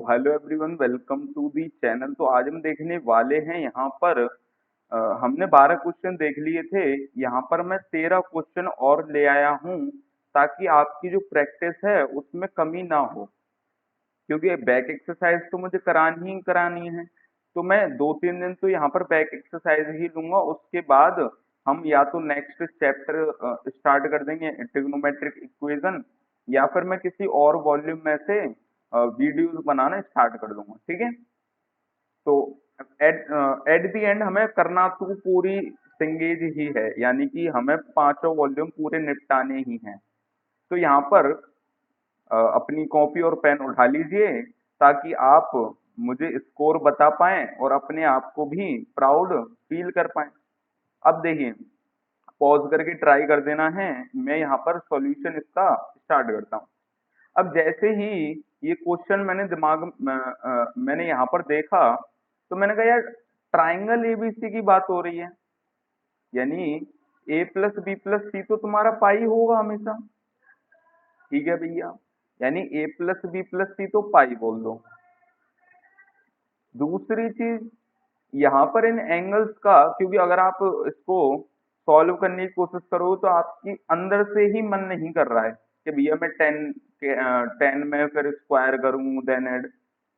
Hello everyone, welcome to the channel. तो आज हम देखने वाले हैं यहाँ पर हमने 12 क्वेश्चन देख लिए थे। यहाँ पर मैं 13 क्वेश्चन और ले आया हूँ ताकि आपकी जो प्रैक्टिस है उसमें कमी ना हो, क्योंकि बैक एक्सरसाइज तो मुझे करानी ही करानी है। तो मैं 2-3 दिन तो यहाँ पर बैक एक्सरसाइज ही लूंगा, उसके बाद हम या तो नेक्स्ट चैप्टर स्टार्ट कर देंगे ट्रिग्नोमेट्रिक इक्वेशन, या फिर मैं किसी और वॉल्यूम में से वीडियोस बनाना स्टार्ट कर दूंगा। ठीक है। तो एट एट द एंड हमें करना तो पूरी सिंगेज ही है, यानी कि हमें पांचों वॉल्यूम पूरे निपटाने ही हैं। तो यहाँ पर अपनी कॉपी और पेन उठा लीजिए ताकि आप मुझे स्कोर बता पाएं और अपने आप को भी प्राउड फील कर पाएं। अब देखिए, पॉज करके ट्राई कर देना है। मैं यहाँ पर सॉल्यूशन इसका स्टार्ट करता हूँ। अब जैसे ही ये क्वेश्चन मैंने यहाँ पर देखा, तो मैंने कहा यार, ट्राइंगल एबीसी की बात हो रही है, यानी ए प्लस बी प्लस सी तो तुम्हारा पाई होगा हमेशा। ठीक है भैया, यानी ए प्लस बी प्लस सी तो पाई बोल दो। दूसरी चीज, यहाँ पर इन एंगल्स का, क्योंकि अगर आप इसको सॉल्व करने की कोशिश करो तो आपकी अंदर से ही मन नहीं कर रहा है कि भैया मैं टेन में फिर स्क्वायर करूं देन एड,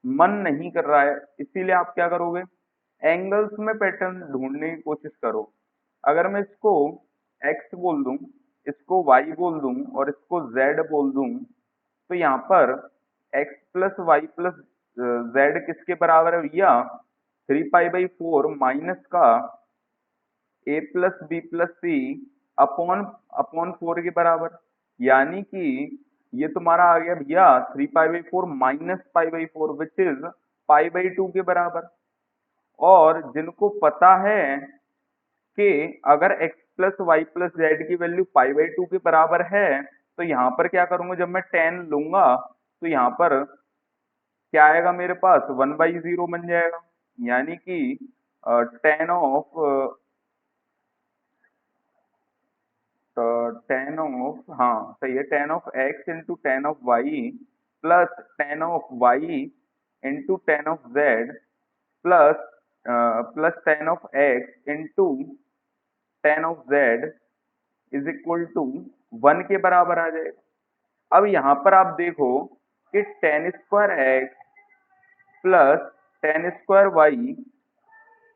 मन नहीं कर रहा है। इसीलिए आप क्या करोगे, एंगल्स में पैटर्न ढूंढने की कोशिश करो। अगर मैं इसको एक्स बोल दूं, इसको वाई बोल दूं और इसको जेड बोल दूं, तो यहाँ पर x plus y plus z किसके बराबर है भैया, 3 पाई बाई 4 माइनस का ए प्लस बी प्लस सी अपॉन अपॉन 4 के बराबर। यानी कि ये तुम्हारा आ गया भैया 3 pi by 4 minus pi by 4 which is pi by 2 के बराबर। और जिनको पता है कि अगर x plus y plus z की वैल्यू पाई बाई 2 के बराबर है, तो यहाँ पर क्या करूंगा, जब मैं टेन लूंगा तो यहाँ पर क्या आएगा मेरे पास, 1/0 बन जाएगा। यानी कि टेन ऑफ हाँ सही है, tan of x into tan of y plus tan of y into tan of z plus plus tan of x into tan of z is equal to 1 के बराबर आ जाएगा। अब यहाँ पर आप देखो कि tan square x plus tan square Y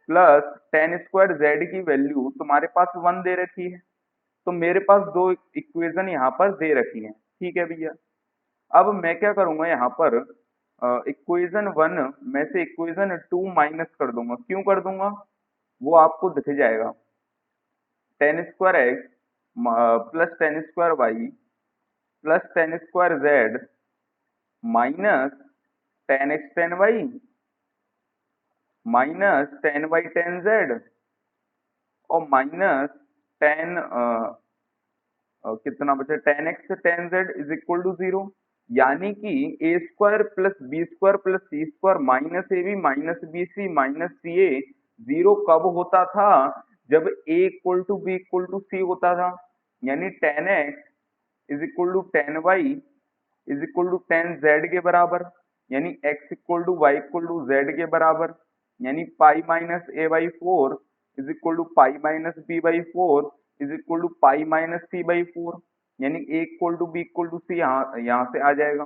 plus tan square z की वैल्यू तुम्हारे पास 1 दे रखी है। तो मेरे पास दो इक्वेशन यहाँ पर दे रखी है। ठीक है भैया। अब मैं क्या करूंगा, यहाँ पर इक्वेशन 1 में से इक्वेशन 2 माइनस कर दूंगा। क्यों कर दूंगा, वो आपको दिख जाएगा। Tan square x plus tan square Y plus tan square Z minus tan X tan Y minus tan Y tan Z और माइनस टेन कितना बचा, tan X tan Z is equal to 0। यानी कि A square plus B square plus C square minus A B minus B C minus C A 0 कब होता था, जब A equal to B equal to C होता था। यानी tan X is equal to tan Y is equal to tan Z के बराबर, यानी X equal to Y equal to Z के बराबर। यानी pi minus A by 4 is equal to pi minus B by 4 is equal to pi minus C by 4। यानी A equal to B equal to C यहाँ से आ जाएगा।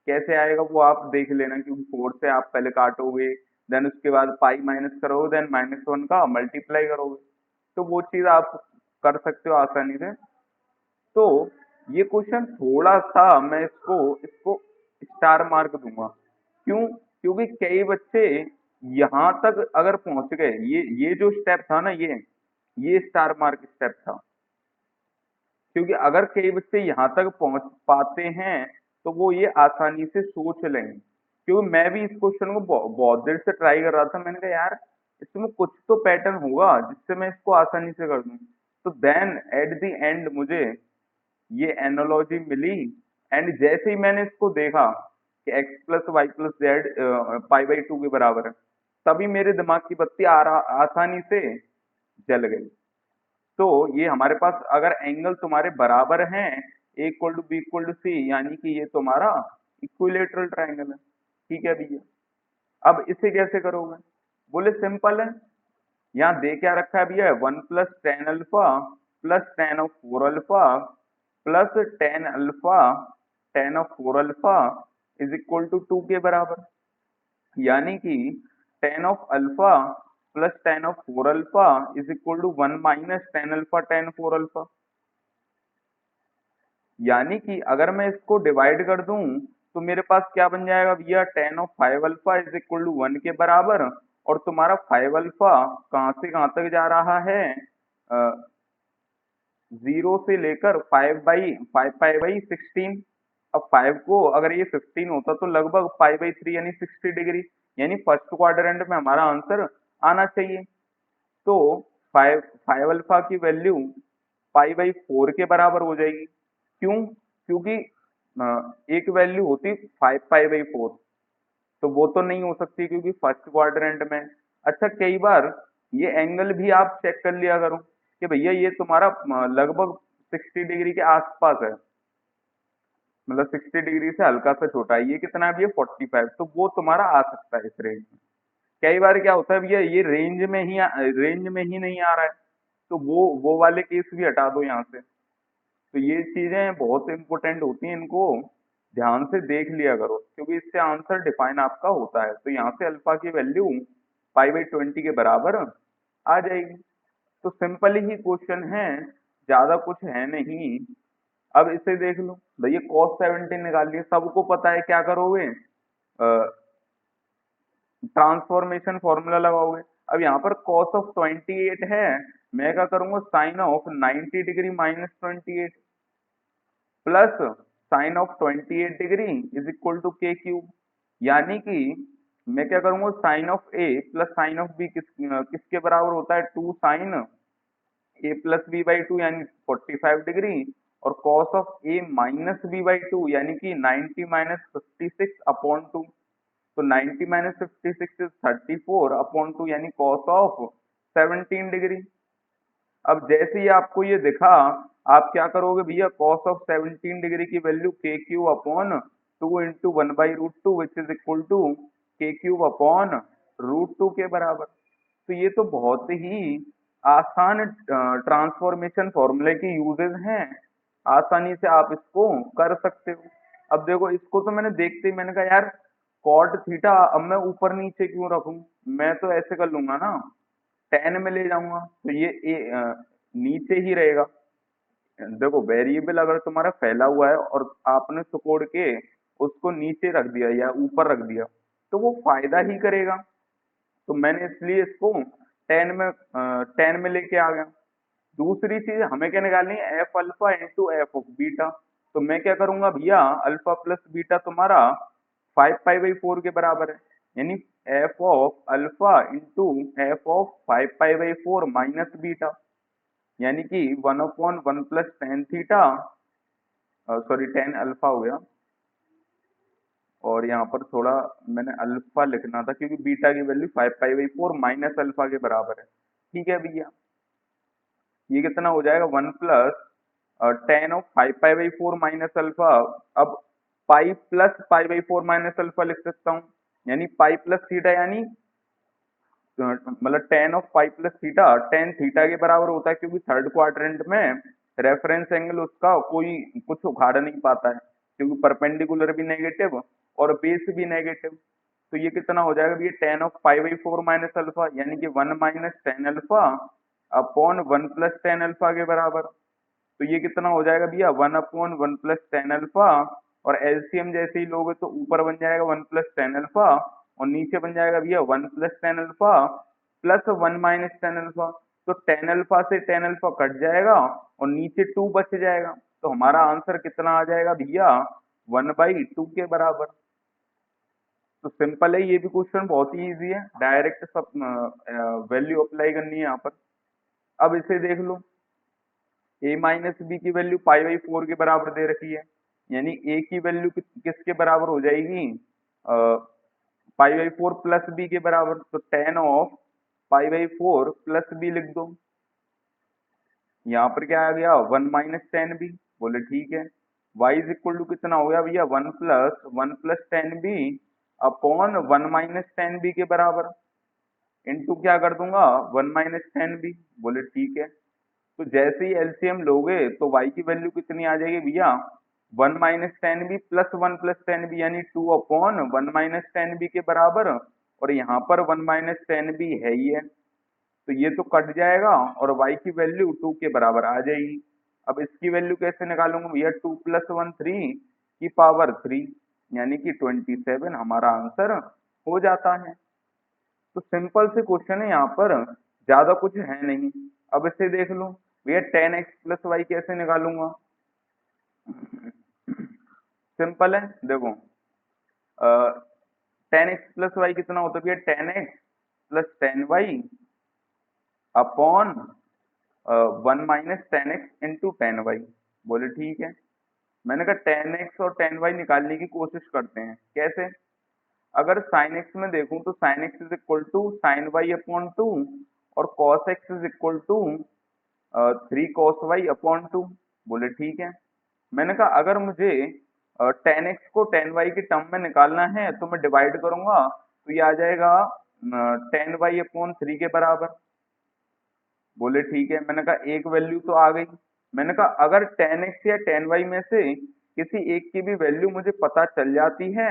कैसे आएगा वो आप देख लेना, क्योंकि 4 से आप पहले काटोगे, देन उसके बाद पाई माइनस करोगे, देन -1 का मल्टीप्लाई करोगे। तो वो चीज आप कर सकते हो आसानी से। तो ये क्वेश्चन थोड़ा सा मैं इसको इसको स्टार मार्क दूंगा। क्यों, क्योंकि कई बच्चे यहाँ तक अगर पहुंच गए, ये जो स्टेप था ना, ये स्टार मार्क स्टेप था। क्योंकि अगर कई बच्चे यहाँ तक पहुंच पाते हैं तो वो ये आसानी से सोच लेंगे। क्योंकि मैं भी इस क्वेश्चन को बहुत देर से ट्राई कर रहा था। मैंने कहा यार, इसमें कुछ तो पैटर्न होगा जिससे मैं इसको आसानी से कर दूं। तो देन एट द एंड मुझे ये एनालॉजी मिली। एंड जैसे ही मैंने इसको देखा कि x plus y plus z pi by 2 के बराबर है, तभी मेरे दिमाग की बत्ती आसानी से जल गई। तो ये हमारे पास अगर एंगल तुम्हारे बराबर हैं, A equal to B equal to C, यानी कि ये तुम्हारा इक्विलेटरल ट्रायंगल है। ठीक है भैया। अब इसे कैसे करोगे? बोले सिंपल है, यहाँ दे क्या रखा है भैया, 1 + tan alpha plus tan of 4 alpha plus tan of 4 alpha is equal to 2 के बराबर। यानी कि tan of alpha plus tan of 4 alpha is equal to 1 - tan alpha tan4 alpha. यानी कि अगर मैं इसको डिवाइड कर दूं तो मेरे पास क्या बन जाएगा भैया, tan of 5 alpha is equal to 1 के बराबर। और तुम्हारा 5 अल्फा कहाँ से कहाँ तक जा रहा है, 0 से लेकर 5/5 अब 5 को अगर ये 15 होता तो लगभग 5/3 यानी 60 डिग्री, यानी फर्स्ट क्वाड्रेंट में हमारा आंसर आना चाहिए। तो 5 अल्फा की वैल्यू π/4 के बराबर हो जाएगी। क्यों? क्योंकि एक वैल्यू होती 5π/4, तो वो तो नहीं हो सकती क्योंकि फर्स्ट क्वाड्रेंट में। अच्छा, कई बार ये एंगल भी आप चेक कर लिया करो कि भैया ये तुम्हारा लगभग 60 डिग्री के आसपास है, मतलब 60 डिग्री से हल्का सा छोटा है। ये कितना है भैया, 45, तो वो तुम्हारा आ सकता है इस रेंज में। कई बार क्या होता है भैया, ये रेंज में ही नहीं आ रहा है, तो वो वाले केस भी हटा दो यहाँ से। तो ये चीजें बहुत इंपॉर्टेंट होती हैं, इनको ध्यान से देख लिया करो क्योंकि इससे आंसर डिफाइन आपका होता है। तो यहाँ से अल्फा की वैल्यू π/20 के बराबर आ जाएगी। तो सिंपल ही क्वेश्चन है, ज्यादा कुछ है नहीं। अब इसे देख लो भैया, cos 17 निकालिए, सबको पता है क्या करोगे, ट्रांसफॉर्मेशन फॉर्मूला लगाओगे। अब यहाँ पर cos 28 है, मैं क्या करूंगा, sin/90 degree -28 plus sin/28 degree is equal to k³। यानी कि मैं क्या करूंगा, sin(a) प्लस sin(b) किसके बराबर होता है, 2sin(a+b/2 यानी 45 डिग्री, और cos(a−b/2 यानी कि 90 - 56/2। तो 90 - 56 इज 34/2 यानी cos(17 डिग्री। अब जैसे ही आपको ये दिखा, आप क्या करोगे भैया, cos(17 डिग्री की value k³/2 into 1/√2 which is equal to k³/√2 के बराबर। तो ये तो बहुत ही आसान ट्रांसफॉर्मेशन फॉर्मूले की यूजेस हैं, आसानी से आप इसको कर सकते हो। अब देखो, इसको तो मैंने देखते ही मैंने कहा यार कॉट थीटा अब मैं ऊपर नीचे क्यों रखूं, मैं तो ऐसे कर लूंगा ना, tan में ले जाऊंगा तो ये नीचे ही रहेगा। देखो, वेरिएबल अगर तुम्हारा फैला हुआ है और आपने सिकोड़ के उसको नीचे रख दिया या ऊपर रख दिया तो वो फायदा ही करेगा। तो मैंने इसलिए इसको टेन में लेके आ गया। दूसरी चीज हमें क्या निकालनी है, F alpha into F of beta. तो मैं क्या करूंगा भैया, अल्फा प्लस बीटा तुम्हारा 5π/4 के बराबर है, यानी F of alpha into F of 5π/4 minus beta, यानी कि 1/1 plus tan theta, sorry tan alpha हो गया, और यहाँ पर थोड़ा मैंने अल्फा लिखना था क्योंकि बीटा की वैल्यू 5π/4 माइनस अल्फा के बराबर है। ठीक है भैया, ये कितना हो जाएगा, 1 plus tan of 5π/4 minus alpha. अब पाई प्लस π/4 माइनस अल्फा लिख सकता हूँ, यानी पाई प्लस थीटा, यानी मतलब ten of pi plus theta tan theta के बराबर होता है, क्योंकि थर्ड क्वाड्रेंट में रेफरेंस एंगल उसका कोई कुछ उखाड़ नहीं पाता है क्योंकि परपेंडिकुलर भी नेगेटिव और बेस भी नेगेटिव। तो ये कितना हो जाएगा, ये टेन ऑफ π/4 माइनस अल्फा, यानी कि 1 minus tan alpha upon 1 plus tan alpha के बराबर। तो ये कितना हो जाएगा भैया, 1/1 प्लस टेन अल्फा, और एलसीएम जैसे ही लोगे तो ऊपर बन जाएगा 1 प्लस टेन अल्फा और नीचे बन जाएगा भैया 1 plus tan alpha plus 1 minus tan alpha. तो टेन अल्फा से टेन अल्फा कट जाएगा और नीचे 2 बच जाएगा, तो हमारा आंसर कितना आ जाएगा भैया, 1/2 के बराबर। तो सिंपल है, ये भी क्वेश्चन बहुत ही इजी है, डायरेक्ट सब वैल्यू अप्लाई करनी है यहाँ पर। अब इसे देख लो, a माइनस बी की वैल्यू π/4 के बराबर दे रखी है, यानी a की वैल्यू किसके बराबर हो जाएगी, π/4 प्लस बी के बराबर। तो टेन ऑफ π/4 प्लस बी लिख दो। यहाँ पर क्या आ गया, 1 माइनस टेन बी, बोले ठीक है। y इज इक्वल टू कितना हो गया भैया, 1 plus tan B upon 1 minus tan B के बराबर, इनटू क्या कर दूंगा 1 माइनस टेन बी। बोले ठीक है। तो जैसे ही एलसीएम लोगे तो y की वैल्यू कितनी आ जाएगी भैया 1 minus tan B plus 1 plus tan B, यानी 2 अपॉन 1 माइनस टेन बी के बराबर, और यहाँ पर 1 माइनस टेन बी है ही है, तो ये तो कट जाएगा और y की वैल्यू 2 के बराबर आ जाएगी। अब इसकी वैल्यू कैसे निकालूंगा भैया, 2 प्लस 1 3 की पावर 3, यानी कि 27 हमारा आंसर हो जाता है। तो सिंपल से क्वेश्चन है, यहाँ पर ज्यादा कुछ है नहीं। अब इसे देख लो भैया, 10x प्लस वाई कैसे निकालूंगा। सिंपल है, देखो 10x प्लस वाई कितना होता है भैया, 10x plus 10y upon 1 minus 10x into 10y। बोले ठीक है। मैंने कहा 10x और 10y निकालने की कोशिश करते हैं, कैसे। अगर साइन एक्स में देखूं तो sine X is equal to sine Y upon two, और cos X is equal to 3 cos Y upon two. बोले ठीक है। मैंने कहा अगर मुझे 10x को 10y के टर्म में निकालना है तो मैं डिवाइड करूंगा, तो ये आ जाएगा 10y अपॉन 3 के बराबर। बोले ठीक है। मैंने कहा एक वैल्यू तो आ गई। मैंने कहा अगर 10x या 10y में से किसी एक की भी वैल्यू मुझे पता चल जाती है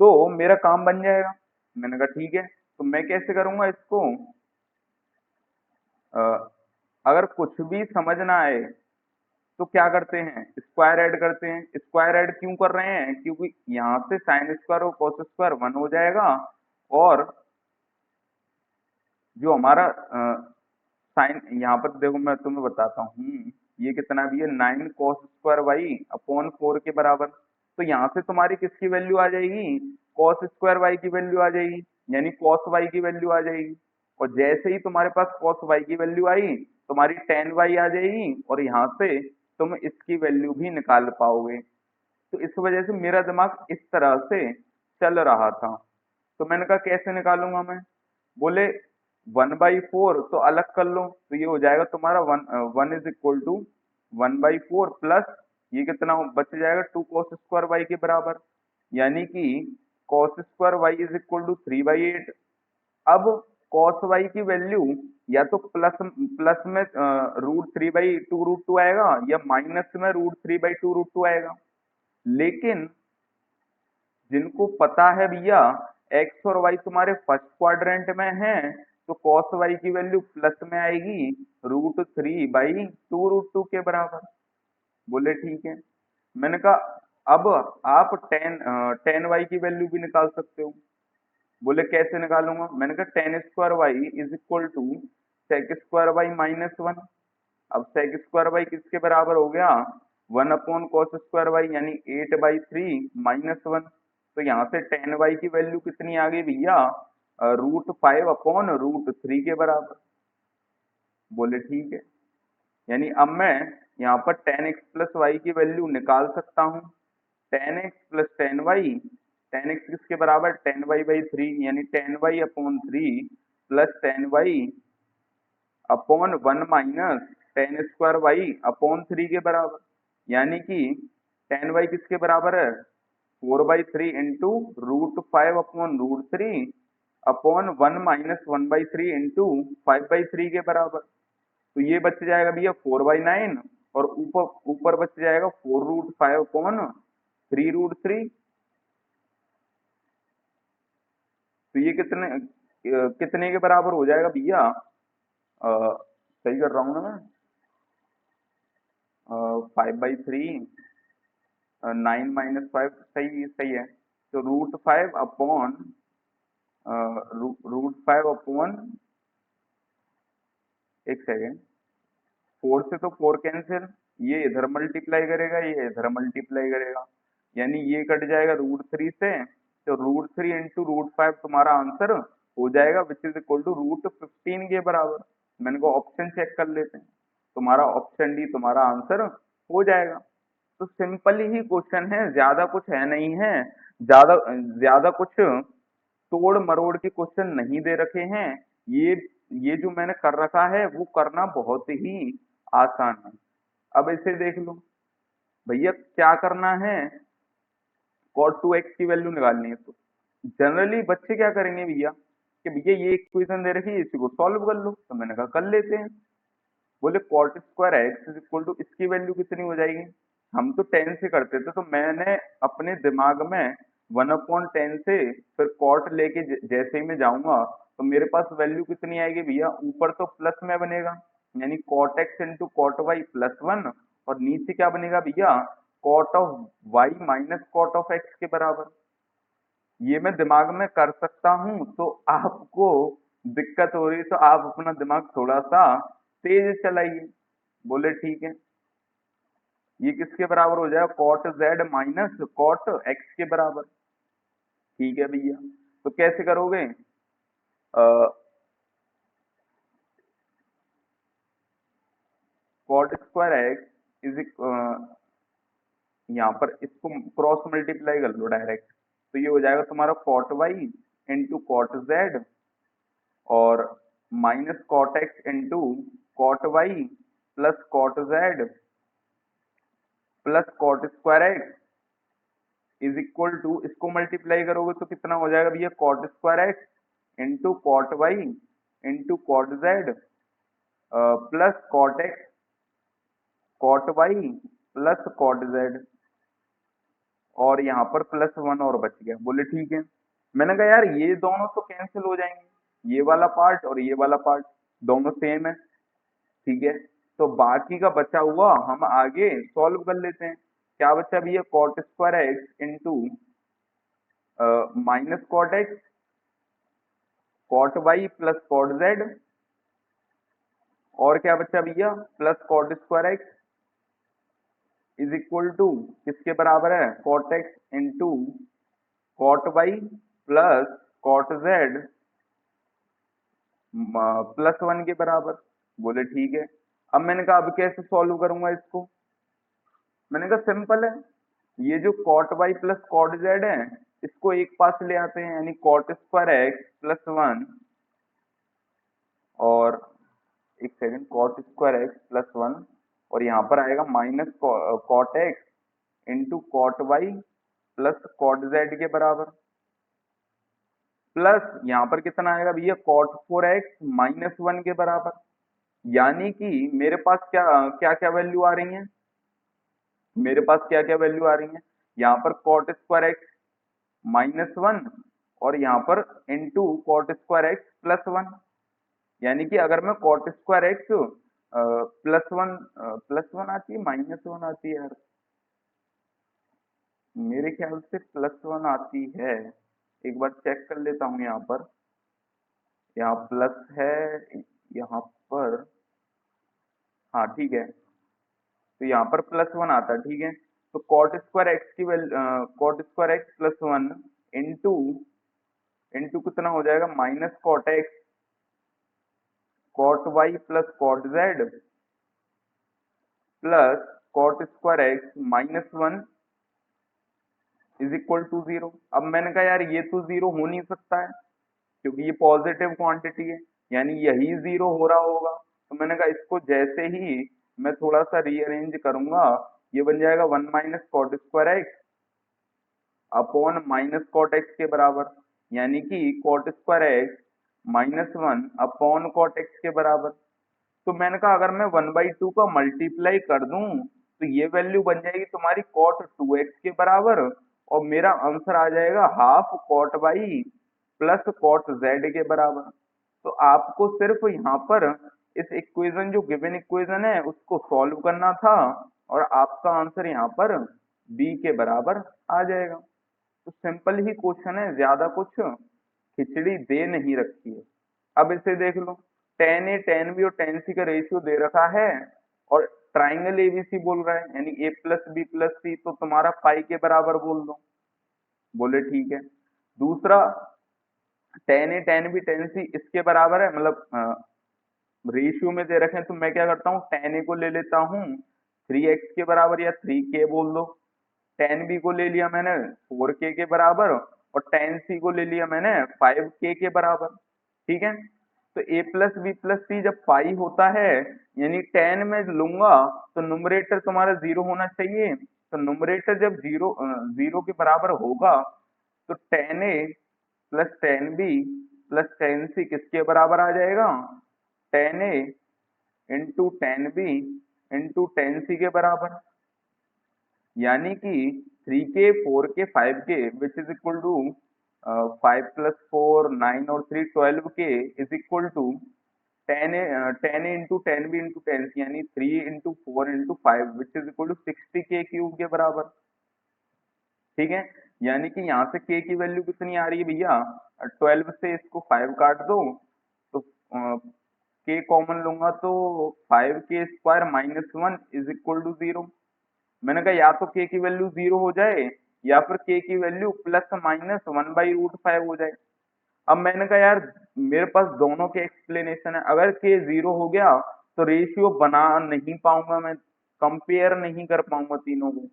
तो मेरा काम बन जाएगा। मैंने कहा ठीक है। तो मैं कैसे करूंगा इसको, अ, अगर कुछ भी समझ ना आए तो क्या करते हैं, स्क्वायर ऐड करते हैं। स्क्वायर ऐड क्यों कर रहे हैं, क्योंकि यहाँ से साइन स्क्वायर और कॉस स्क्वायर 1 हो जाएगा, और जो हमारा साइन, यहाँ पर देखो मैं तुम्हें बताता हूँ, ये कितना भी है 9 कॉस स्क्वायर वाई अपॉन 4 के बराबर। तो यहाँ से तुम्हारी किसकी वैल्यू आ जाएगी, कॉस स्क्वायर वाई की वैल्यू आ जाएगी, यानी कॉस वाई की वैल्यू आ जाएगी। और जैसे ही तुम्हारे पास कॉस वाई की वैल्यू आई, तुम्हारी टेन वाई आ जाएगी, और यहाँ से तुम इसकी वैल्यू भी निकाल पाओगे। तो इस वजह से मेरा दिमाग इस तरह से चल रहा था। तो मैंने कहा कैसे निकालूंगा मैं। बोले 1/4 तो अलग कर लो, तो ये हो जाएगा तुम्हारा 1 इज इक्वल टू 1/4 प्लस ये कितना बच जाएगा 2 कॉस स्क्वायर वाई के बराबर, यानी कि cos square y is equal to 3/8। अब कॉस वाई की वैल्यू या तो प्लस प्लस में √3/2√2 आएगा, या माइनस में √3/2√2 आएगा। लेकिन जिनको पता है भैया एक्स और वाई तुम्हारे फर्स्ट क्वाड्रेंट में है, तो कॉस वाई की वैल्यू प्लस में आएगी √3/2√2 के बराबर। बोले ठीक है। मैंने कहा अब आप टेन वाई की वैल्यू भी निकाल सकते हो। बोले कैसे निकालूंगा। मैंने कहा tan square y is equal to sec square y -1। अब सेक स्क्वायर वाई किसके बराबर हो गया, 1 अपॉन कॉस स्क्वायर वाई, यानी 8/3 -1। तो यहाँ से टेन वाई की वैल्यू कितनी आ गई भैया, √5 अपॉन √3 के बराबर। बोले ठीक है। यानी अब मैं यहाँ पर 10x प्लस वाई की वैल्यू निकाल सकता हूँ। 10x प्लस 10y, 10x किसके बराबर 10y/3, यानी 10y upon 3 plus 10y upon 1 minus 10 square y upon 3 के बराबर, यानी कि 10y किसके बराबर है 4/3 into √5 upon √3 upon 1 minus 1/3 into 5/3 के बराबर। तो ये बच जाएगा भैया 4/9, और ऊपर ऊपर बच जाएगा 4√5 अपॉन 3√3। तो ये कितने के बराबर हो जाएगा भैया, सही कर रहा हूँ ना मैं, 5/3, 9 - 5, सही सही है। तो √5 अपॉन √5 अपॉन, एक सेकेंड, 4 से तो 4 कैंसिल, ये इधर मल्टीप्लाई करेगा, ये इधर मल्टीप्लाई करेगा, यानी ये कट जाएगा √3 से। तो √3 इंटू √5 तुम्हारा आंसर हो जाएगा, विच इज इक्वल टू √15 के बराबर। मैंने को ऑप्शन चेक कर लेते हैं, तुम्हारा ऑप्शन डी तुम्हारा आंसर हो जाएगा। तो सिंपल ही क्वेश्चन है, ज्यादा कुछ है नहीं है, ज्यादा ज्यादा कुछ तोड़ मरोड़ के क्वेश्चन नहीं दे रखे हैं। ये ये जो मैंने कर रखा है वो करना बहुत ही आसान है। अब इसे देख लो भैया, क्या करना है, cot 2x की वैल्यू निकालनी है। तो जनरली बच्चे क्या करेंगे भैया कि भैया ये इक्वेशन दे रखी है, इसी को सॉल्व कर लो। तो मैंने कहा कर लेते हैं। बोले cot square x is equal to, इसकी वैल्यू कितनी हो जाएगी? हम तो 10 से करते थे, तो मैंने अपने दिमाग में 1/10 से फिर कॉट लेके जैसे ही मैं जाऊंगा तो मेरे पास वैल्यू कितनी आएगी भैया? ऊपर तो प्लस में बनेगा, यानी cot x into cot y +1, और नीचे क्या बनेगा भैया? Cot of y minus cot of x के बराबर। ये मैं दिमाग में कर सकता हूँ, तो आपको दिक्कत हो रही है तो आप अपना दिमाग थोड़ा सा तेज चलाइए। बोले ठीक है। ये किसके बराबर हो जाएगा? Cot z minus cot x के बराबर। ठीक है भैया। तो कैसे करोगे? कॉट स्क्वायर एक्स इज, यहाँ पर इसको क्रॉस मल्टीप्लाई कर लो डायरेक्ट, तो ये हो जाएगा तुम्हारा cot Y into cot Z और minus cot x into cot Y plus cot Z plus cot square x is equal to, इसको मल्टीप्लाई करोगे तो कितना हो जाएगा भैया? Cot square x into cot Y into cot Z plus cot x cot Y plus cot Z, और यहाँ पर +1 और बच गया। बोले ठीक है। मैंने कहा यार ये दोनों तो कैंसिल हो जाएंगे, ये वाला पार्ट और ये वाला पार्ट दोनों सेम है। ठीक है। तो बाकी का बचा हुआ हम आगे सॉल्व कर लेते हैं। क्या बचा भैया? Cot square x into minus cot x cot Y plus cot Z, और क्या बचा भैया? Plus cot square x is equal to किसके बराबर है? Cot x into cot Y plus cot z +1 के बराबर। बोले ठीक है। अब मैंने कहा अब कैसे सॉल्व करूंगा इसको? मैंने कहा सिंपल है, ये जो cot Y plus cot z है इसको एक पास ले आते हैं, यानी कॉट स्क्वायर एक्स +1 और एक सेकंड, कॉट स्क्वायर एक्स +1 और यहाँ पर आएगा minus cot x into cot Y plus cot z के बराबर, प्लस यहाँ पर कितना आएगा भैया? cot 4x -1 के बराबर। यानी कि मेरे पास क्या क्या क्या वैल्यू आ रही है? मेरे पास क्या क्या वैल्यू आ रही है? यहाँ पर कॉट स्क्वायर एक्स -1 और यहाँ पर इंटू कॉट स्क्वायर एक्स +1। यानी कि अगर मैं कॉट स्क्वायर एक्स +1 आती है -1 आती है यार? मेरे ख्याल से +1 आती है। एक बार चेक कर लेता हूँ यहाँ पर। यहाँ प्लस है, यहाँ पर, हाँ ठीक है, तो यहाँ पर +1 आता है। ठीक है। तो कॉट स्क्वायर एक्स की value, cot square x +1 into into कितना हो जाएगा? Minus cot x cot Y plus cot Z plus cot square x -1 is equal to 0। अब मैंने कहा यार ये तो 0 हो नहीं सकता है, क्योंकि ये पॉजिटिव क्वांटिटी है, यानी यही 0 हो रहा होगा। तो मैंने कहा इसको जैसे ही मैं थोड़ा सा रीअरेंज करूंगा, ये बन जाएगा 1 minus cot square x upon minus cot x के बराबर, यानी कि cot square x -1 upon cot x के बराबर। तो मैंने कहा अगर मैं 1/2 का मल्टीप्लाई कर दूं तो ये वैल्यू बन जाएगी तुम्हारी कॉट 2x के बराबर, और मेरा आंसर आ जाएगा half cot Y plus cot z के बराबर। तो आपको सिर्फ यहाँ पर इस इक्वेशन, जो गिवन इक्वेशन है, उसको सॉल्व करना था और आपका आंसर यहाँ पर बी के बराबर आ जाएगा। तो सिंपल ही क्वेश्चन है, ज्यादा कुछ खिचड़ी दे नहीं रखी है। अब इसे देख लो, tan a tan b और tan c का रेशियो दे रखा है और ट्राइंगल एबीसी बोल रहा है, यानी a प्लस बी प्लस सी, तो तुम्हारा पाई के बराबर बोल दो। बोले ठीक है। दूसरा, tan a tan b tan c इसके बराबर है, मतलब रेशियो में दे रखे हैं, तो मैं क्या करता हूँ, tan a को ले लेता हूँ 3x के बराबर या 3k बोल दो, tan b को ले लिया मैंने 4k के बराबर और tan c को ले लिया मैंने 5k के बराबर। ठीक है। तो a प्लस बी प्लस सी जब पाई होता है, यानी tan में लूंगा तो नुमरेटर तुम्हारा 0 होना चाहिए, तो नुमरेटर जब 0 के बराबर होगा तो tan a plus tan B plus tan C किसके बराबर आ जाएगा, tan A into tan B into tan C के बराबर। यानी कि 3k 4k 5k which is equal to 5 plus 4 9 और 3 12k is equal to tan into tan B into tan C, यानी 3 into 4 into 5 which is equal to 60k cube के बराबर। ठीक है, यानी कि यहाँ से k की वैल्यू कितनी आ रही है भैया, 12 से इसको 5 काट दो तो k कॉमन लूंगा तो 5k square minus 1 is equal to 0। मैंने कहा या तो k की वैल्यू 0 हो जाए या फिर k की वैल्यू प्लस माइनस 1/√5 हो जाए। अब मैंने कहा यार मेरे पास दोनों के एक्सप्लेनेशन है, अगर k 0 हो गया तो रेशियो बना नहीं पाऊंगा, मैं कंपेयर नहीं कर पाऊंगा तीनों को।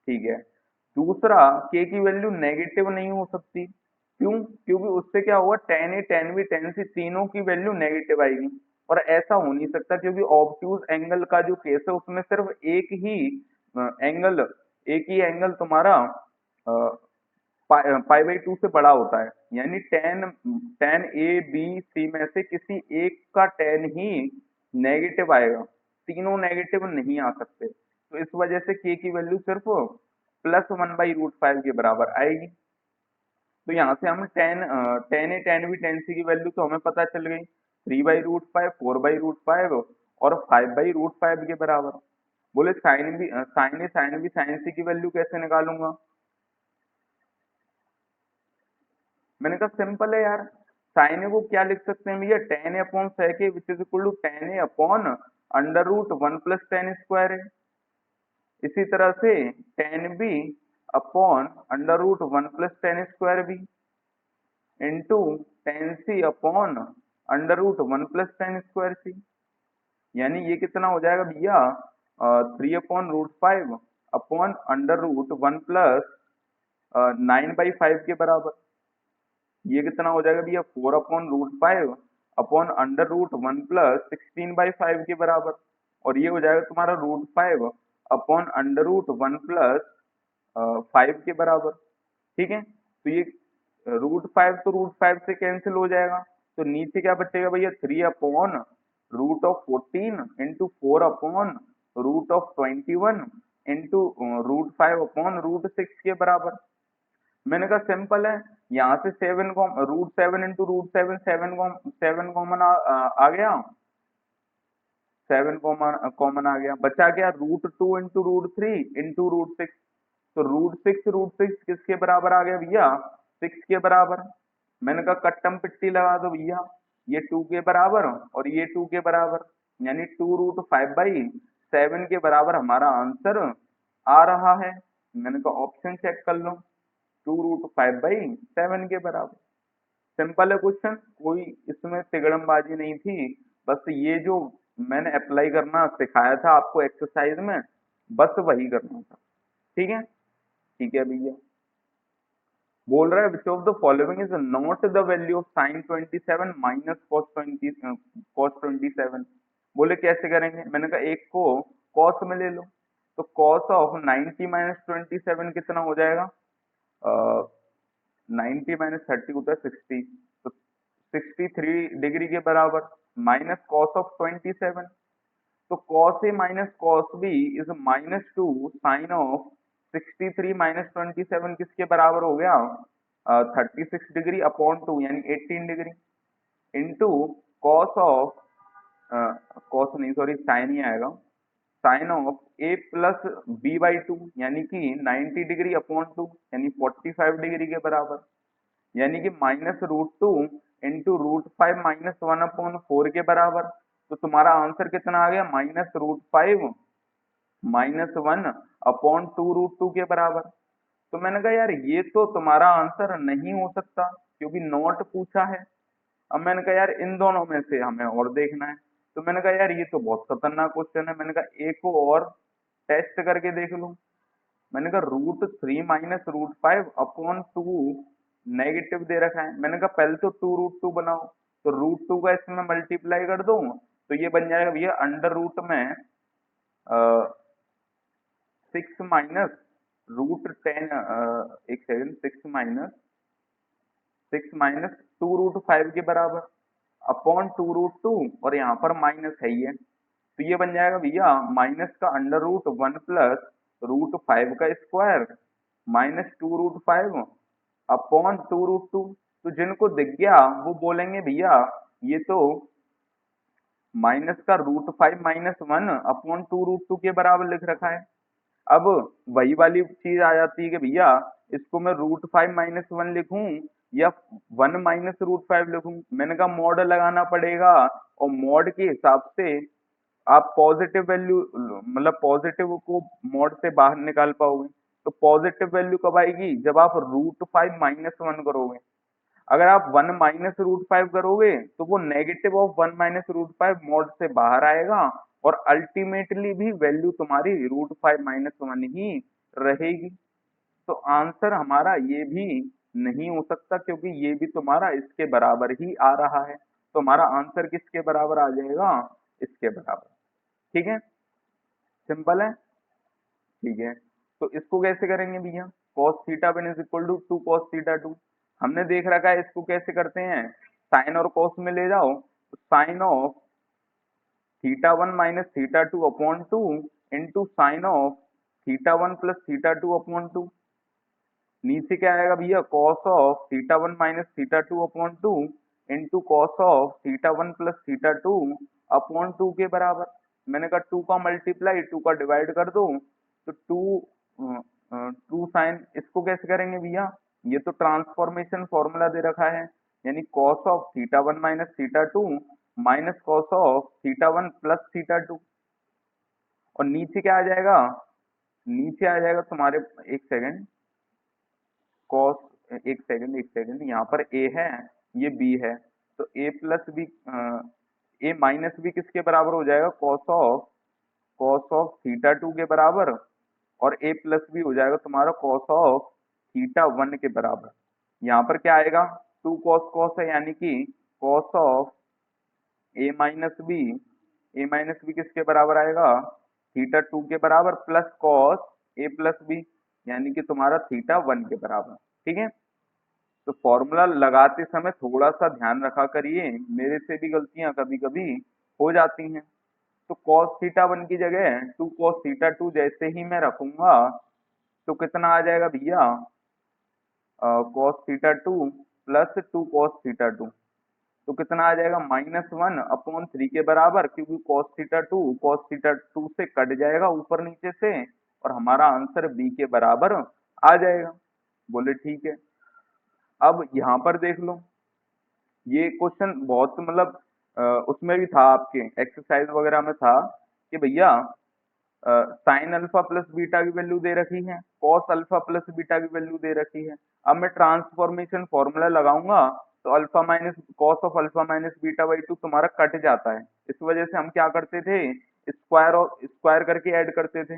ठीक है, दूसरा k की वैल्यू नेगेटिव नहीं हो सकती, क्यों, क्योंकि उससे क्या होगा, टेन ए टेन बी टेन सी तीनों की वैल्यू नेगेटिव आएगी, और ऐसा हो नहीं सकता क्योंकि ऑब्ट्यूज एंगल का जो केस है उसमें सिर्फ एंगल एक ही एंगल तुम्हारा पाई/2 से बड़ा होता है, यानी tan tan A B C में से किसी एक का टेन ही नेगेटिव आएगा, तीनों नेगेटिव नहीं आ सकते, तो इस वजह से k की वैल्यू सिर्फ प्लस 1/√5 के बराबर आएगी। तो यहाँ से हम टेन ए टेन बी टेन सी की वैल्यू तो हमें पता चल गई, 3/√5 4/√5 और 5/√5 के बराबर। बोले साइन ए साइन सी की वैल्यू कैसे निकालूंगा, मैंने कहा सिंपल है यार, साइन ए को क्या लिख सकते हैं भैया, tan A upon sec A which is equal to tan A upon √1 plus tan square है। इसी तरह से tan B upon √1 plus tan square B into tan C upon √1 plus tan square C, यानी ये कितना हो जाएगा भैया, 3/√5 अपॉन √1 प्लस 9/5 के बराबर। ये कितना हो जाएगा भैया, 4/√5 अपॉन √1 प्लस 16/5 के बराबर, और ये हो जाएगा तुम्हारा √5 अपॉन √1 प्लस 5 के बराबर। ठीक है, तो ये √5 तो √5 से कैंसिल हो जाएगा, तो नीचे क्या बचेगा भैया, 3/√14 इंटू 4/√21 इंटू √5 अपॉन √6 के बराबर। मैंने कहा सिंपल है, यहाँ से √7 इंटू √7 7 कॉमन आ गया, 7 कॉमन आ गया, बचा गया √2 इंटू √3 इंटू √6, तो √6 किसके बराबर आ गया भैया, 6 के बराबर। मैंने कहा कट्टम पिट्टी लगा दो भैया, ये 2 के बराबर और ये 2 के बराबर, यानी 2√5/7 के बराबर हमारा आंसर आ रहा है। मैंने कहा ऑप्शन चेक कर लो, 2√5/7 के बराबर। सिंपल है क्वेश्चन, कोई इसमें तिगड़मबाजी नहीं थी, बस ये जो मैंने अप्लाई करना सिखाया था आपको एक्सरसाइज में, बस वही करना था। ठीक है, ठीक है भैया, बोल रहा है which of the following is not the value of sine 27 minus cos 27। बोले कैसे करेंगे, मैंने कहा एक को कॉस में ले लो, तो कॉस ऑफ 90 माइनस 27 कितना हो जाएगा, 90 माइनस 30 होता है 60, तो 63 डिग्री के बराबर, माइनस कॉस ऑफ 27, तो cos A minus cos B is -2 sine of 63 minus 27 किसके बराबर हो गया, 36 डिग्री अपॉन 2 यानी 18 degree into cos of cos नहीं सॉरी साइन ही आएगा, sign of A plus b/2 यानी कि 90 डिग्री अपॉन 2 यानी 45 डिग्री के बराबर, यानी कि -√2 इंटू √5 -1/4 के बराबर। तो तुम्हारा आंसर कितना आ गया, -√5 -1/2√2 के बराबर। तो मैंने कहा यार ये तो तुम्हारा आंसर नहीं हो सकता क्योंकि नॉट पूछा है। अब मैंने कहा यार इन दोनों में से हमें और देखना है, तो मैंने कहा यार ये तो बहुत खतरनाक क्वेश्चन है, मैंने कहा एक को और टेस्ट करके देख लूं। मैंने कहा √3 माइनस √5 अपॉन 2 नेगेटिव दे रखा है, मैंने कहा पहले तो 2√2 बनाओ, तो √2 का इसमें मल्टीप्लाई कर दो तो ये बन जाएगा भैया अंडर रूट में 6 माइनस √10 एक सेकंड 6 माइनस 6 माइनस 2√5 के बराबर अपॉन 2√2 और यहाँ पर माइनस है ही है, तो ये बन जाएगा भैया माइनस का √1 प्लस √5 का स्क्वायर माइनस 2√5 अपॉन 2√2। तो जिनको दिख गया वो बोलेंगे भैया ये तो माइनस का √5 माइनस 1 अपॉन 2√2 के बराबर लिख रखा है। अब वही वाली चीज आ जाती है कि भैया इसको मैं √5 माइनस 1 लिखूं या 1 माइनस √5 लिखूं। मैंने कहा मॉड लगाना पड़ेगा और मॉड के हिसाब से आप पॉजिटिव वैल्यू मतलब पॉजिटिव को मॉड से बाहर निकाल पाओगे। तो पॉजिटिव वैल्यू कब आएगी जब आप √5 माइनस 1 करोगे। अगर आप 1 माइनस √5 करोगे तो वो नेगेटिव ऑफ 1 माइनस √5 मॉड से बाहर आएगा और अल्टीमेटली भी वैल्यू तुम्हारी √5 माइनस 1 ही रहेगी। तो आंसर हमारा ये भी नहीं हो सकता क्योंकि ये भी तुम्हारा इसके बराबर ही आ रहा है। तो हमारा आंसर किसके बराबर आ जाएगा, इसके बराबर। ठीक है, सिंपल है। ठीक है, तो इसको कैसे करेंगे भैया, cos theta one is equal to 2 cos theta 2। हमने देख रखा है इसको कैसे करते हैं, साइन और cos में ले जाओ तो sine of theta one minus theta two upon 2 into sine of theta one plus theta two upon 2। नीचे क्या आएगा भैया, cos of theta one minus theta two upon 2 into cos of theta one plus theta two upon 2 के बराबर। मैंने कहा 2 का multiply 2 का डिवाइड कर दो तो 2 साइन। इसको कैसे करेंगे भैया, ये तो ट्रांसफॉर्मेशन फॉर्मूला दे रखा है, यानी cos of theta one minus theta to minus cos of theta one plus theta to. और नीचे क्या आ जाएगा, नीचे आ जाएगा तुम्हारे, एक सेकेंड, कॉस, एक सेकेंड यहाँ पर ए है ये बी है, तो ए प्लस बी, ए माइनस बी किसके बराबर हो जाएगा, कॉस ऑफ थीटा टू के बराबर, और ए प्लस बी हो जाएगा तुम्हारा कॉस ऑफ थीटा वन के बराबर। यहाँ पर क्या आएगा, टू कॉस कॉस है यानी कि cos of A minus B किसके बराबर आएगा, थीटा टू के बराबर, plus cos A plus B यानी कि तुम्हारा थीटा वन के बराबर। ठीक है, तो फॉर्मूला लगाते समय थोड़ा सा ध्यान रखा करिए, मेरे से भी गलतियां कभी कभी हो जाती हैं। तो cos थीटा वन की जगह 2 cos थीटा टू जैसे ही मैं रखूंगा तो कितना आ जाएगा भैया, cos theta two plus 2 cos theta two, तो कितना आ जाएगा -1/3 के बराबर, क्योंकि cos थीटा टू से कट जाएगा ऊपर नीचे से और हमारा आंसर बी के बराबर आ जाएगा। बोले ठीक है। अब यहाँ पर देख लो, ये क्वेश्चन बहुत मतलब उसमें भी था आपके एक्सरसाइज वगैरह में था कि भैया साइन अल्फा प्लस बीटा की वैल्यू दे रखी है, कॉस अल्फा प्लस बीटा की वैल्यू दे रखी है। अब मैं ट्रांसफॉर्मेशन फॉर्मूला लगाऊंगा तो alpha minus cos of alpha minus beta by two तुम्हारा कट जाता है। इस वजह से हम क्या करते थे, स्क्वायर और स्क्वायर करके ऐड करते थे,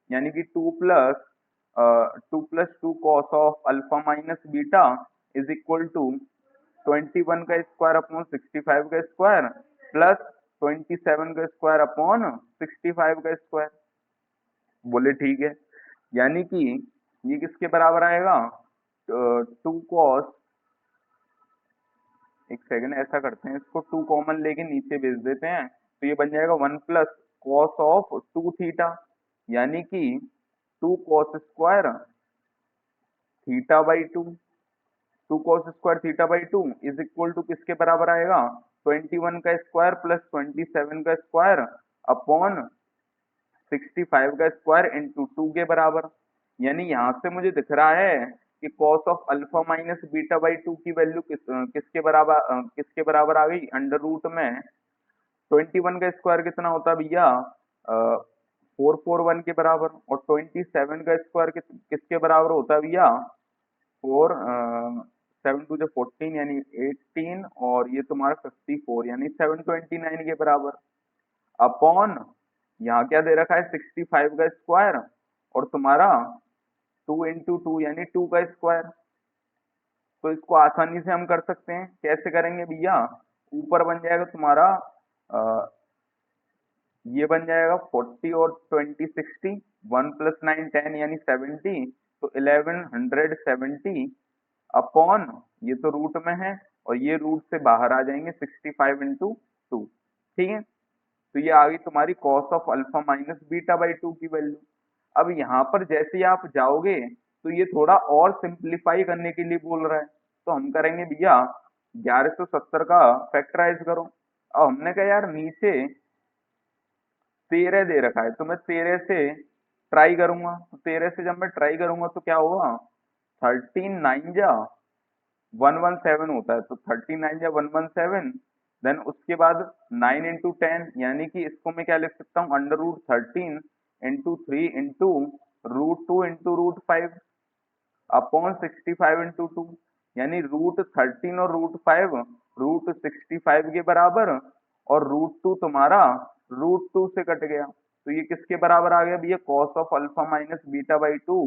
यानी कि 2 plus 2 cos of alpha minus beta is equal to 21 का स्क्वायर अपॉन 65 का स्क्वायर प्लस 27 का स्क्वायर अपॉन 65 का स्क्वायर। बोले ठीक है, यानी कि ये किसके बराबर आएगा, 2 cos, एक सेकंड ऐसा करते हैं, इसको 2 कॉमन लेके नीचे भेज देते हैं तो ये बन जाएगा 1 प्लस कॉस ऑफ 2 थीटा, यानी कि 2 cos square theta by 2, 2 cos square theta by 2 is equal to किसके बराबर आएगा, 21 का स्क्वायर प्लस 27 का स्क्वायर अपॉन 65 का स्क्वायर इंटू 2 के बराबर। यानी यहाँ से मुझे दिख रहा है कि cos of alpha minus beta by 2 की वैल्यू किसके बराबर आ गई, अंडर रूट में 21 का स्क्वायर कितना होता है भैया, 441 के बराबर, और 27 का स्क्वायर किसके बराबर होता है भैया, 7 टू 14 यानी 18, और ये तुम्हारा 54 यानी 729 के बराबर, अपॉन यहाँ क्या दे रखा है 65 का स्क्वायर और तुम्हारा 2 इंटू 2 यानी 2 का स्क्वायर। तो इसको आसानी से हम कर सकते हैं, कैसे करेंगे भैया, ऊपर बन जाएगा तुम्हारा ये बन जाएगा 40 और 20 60, 1 प्लस 9 10 यानी 70, तो 1170 अपॉन ये तो रूट में है और ये रूट से बाहर आ जाएंगे 65 इंटू 2। ठीक है, तो ये आ गई तुम्हारी cos of alpha minus beta by 2 की वैल्यू। अब यहाँ पर जैसे ही आप जाओगे तो ये थोड़ा और सिंप्लीफाई करने के लिए बोल रहा है, तो हम करेंगे भैया 1170 का फैक्टराइज करो। अब हमने कहा यार नीचे 13 दे रखा है, तो मैं 13 से ट्राई करूंगा, तो 13 से जब मैं ट्राई करूंगा तो क्या होगा, 13 9 जा 117 होता है, तो 13 9 जा 117। देन उसके बाद 9 इंटू 10, यानी कि इसको मैं क्या लिख सकता हूँ, under root 13 into 3 into root 2 into root 5 upon 65 into 2, यानी रूट 13 और रूट 5 रूट 65 के बराबर, और रूट 2 तुम्हारा रूट 2 से कट गया, तो ये किसके बराबर आ गया भैया, cos of alpha minus beta by 2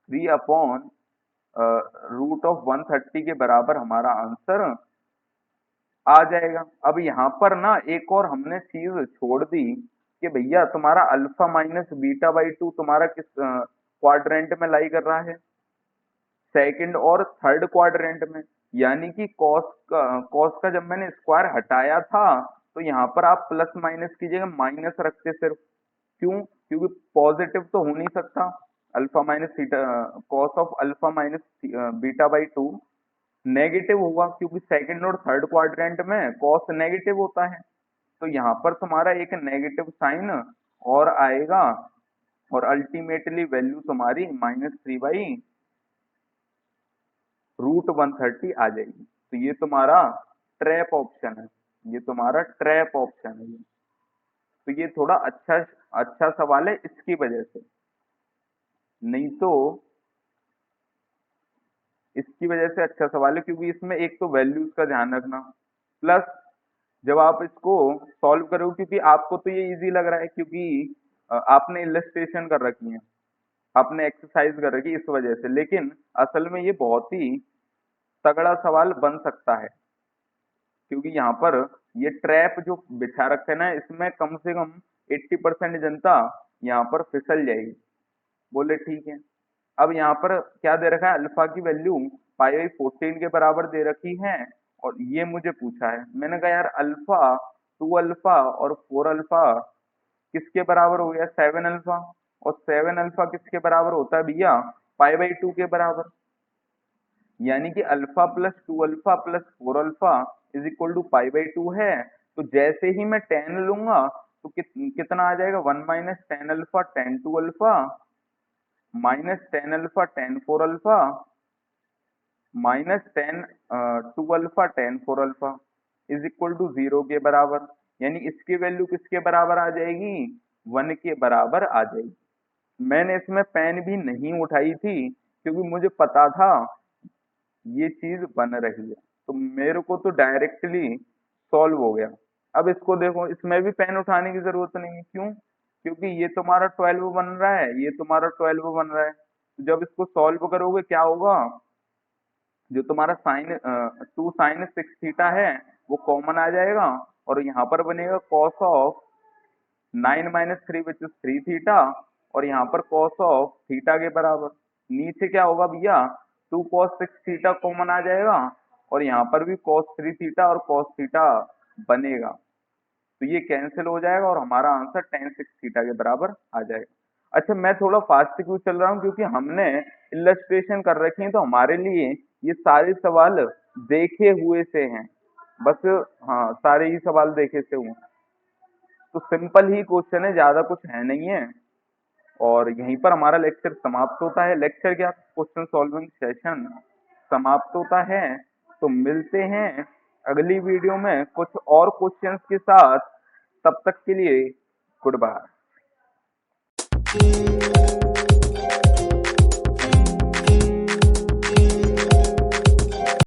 3 upon root of 130 के बराबर हमारा आंसर आ जाएगा। अब यहाँ पर ना एक और हमने चीज छोड़ दी कि भैया तुम्हारा अल्फा माइनस बीटा बाई 2 तुम्हारा किस क्वाड्रेंट में लाई कर रहा है, सेकंड और थर्ड क्वाड्रेंट में, यानी कि कॉस का जब मैंने स्क्वायर हटाया था तो यहाँ पर आप प्लस माइनस की जगह माइनस रखते सिर्फ, क्यों, क्योंकि पॉजिटिव तो हो नहीं सकता, alpha minus theta cos of alpha minus beta by 2 negative होगा, क्योंकि सेकंड और थर्ड क्वाड्रेंट में कॉस नेगेटिव होता है, तो यहाँ पर तुम्हारा एक नेगेटिव साइन और आएगा और अल्टीमेटली वैल्यू तुम्हारी -3 रूट 130 आ जाएगी। तो ये तुम्हारा ट्रैप ऑप्शन है, ये तुम्हारा ट्रैप ऑप्शन है। तो ये थोड़ा अच्छा अच्छा सवाल है इसकी वजह से, नहीं तो इसकी वजह से अच्छा सवाल है, क्योंकि इसमें एक तो वैल्यूज का ध्यान रखना, प्लस जब आप इसको सॉल्व करोगे, क्योंकि आपको तो ये इजी लग रहा है क्योंकि आपने इलस्ट्रेशन कर रखी है, आपने एक्सरसाइज कर रखी है इस वजह से, लेकिन असल में ये बहुत ही तगड़ा सवाल बन सकता है, क्योंकि यहाँ पर ये ट्रैप जो बिछा रखा है ना, इसमें कम से कम 80% जनता यहाँ पर फिसल जाएगी। बोले ठीक है। अब यहाँ पर क्या दे रखा है, अल्फा की वैल्यू पाई/14 के बराबर दे रखी है, और ये मुझे पूछा है, मैंने कहा यार अल्फा 2 अल्फा और 4 अल्फा किसके बराबर हो गया, 7 अल्फा, और 7 अल्फा किसके बराबर होता है भैया, पाई/2 के बराबर, यानी कि alpha plus 2 alpha plus 4 alpha is equal to पाई/2 है। तो जैसे ही मैं 10 लूंगा तो कितना आ जाएगा, 1 minus 10 alpha 10 2 alpha minus 10 alpha 10 4 alpha minus 10 2 alpha 10 4 alpha is equal to 0 के बराबर, यानी इसकी वैल्यू किसके बराबर आ जाएगी, 1 के बराबर आ जाएगी। मैंने इसमें पेन भी नहीं उठाई थी क्योंकि मुझे पता था ये चीज बन रही है, तो मेरे को तो डायरेक्टली सॉल्व हो गया। अब इसको देखो, इसमें भी पेन उठाने की जरूरत नहीं है, क्यों, क्योंकि ये तुम्हारा 12 बन रहा है, ये तुम्हारा 12 बन रहा है, तो जब इसको सॉल्व करोगे क्या होगा, जो तुम्हारा साइन 2 साइन 6 थीटा है वो कॉमन आ जाएगा, और यहाँ पर बनेगा cos of 9 minus 3 which is 3 theta, और यहाँ पर कॉस ऑफ थीटा के बराबर, नीचे क्या होगा भैया, 2 cos 6 थीटा कॉमन आ जाएगा, और यहाँ पर भी cos 3 थीटा और cos थीटा बनेगा, तो ये कैंसिल हो जाएगा और हमारा आंसर tan 6 थीटा के बराबर आ जाएगा। अच्छा, मैं थोड़ा फास्ट क्यों चल रहा हूँ, क्योंकि हमने इलस्ट्रेशन कर रखी है, तो हमारे लिए ये सारे सवाल देखे हुए से हैं, बस, हाँ सारे ही सवाल देखे से हुए, तो सिंपल ही क्वेश्चन है, ज्यादा कुछ है नहीं है, और यहीं पर हमारा लेक्चर समाप्त होता है। लेक्चर क्या, क्वेश्चन सॉल्विंग सेशन समाप्त होता है। तो मिलते हैं अगली वीडियो में कुछ और क्वेश्चंस के साथ, तब तक के लिए गुड बाय।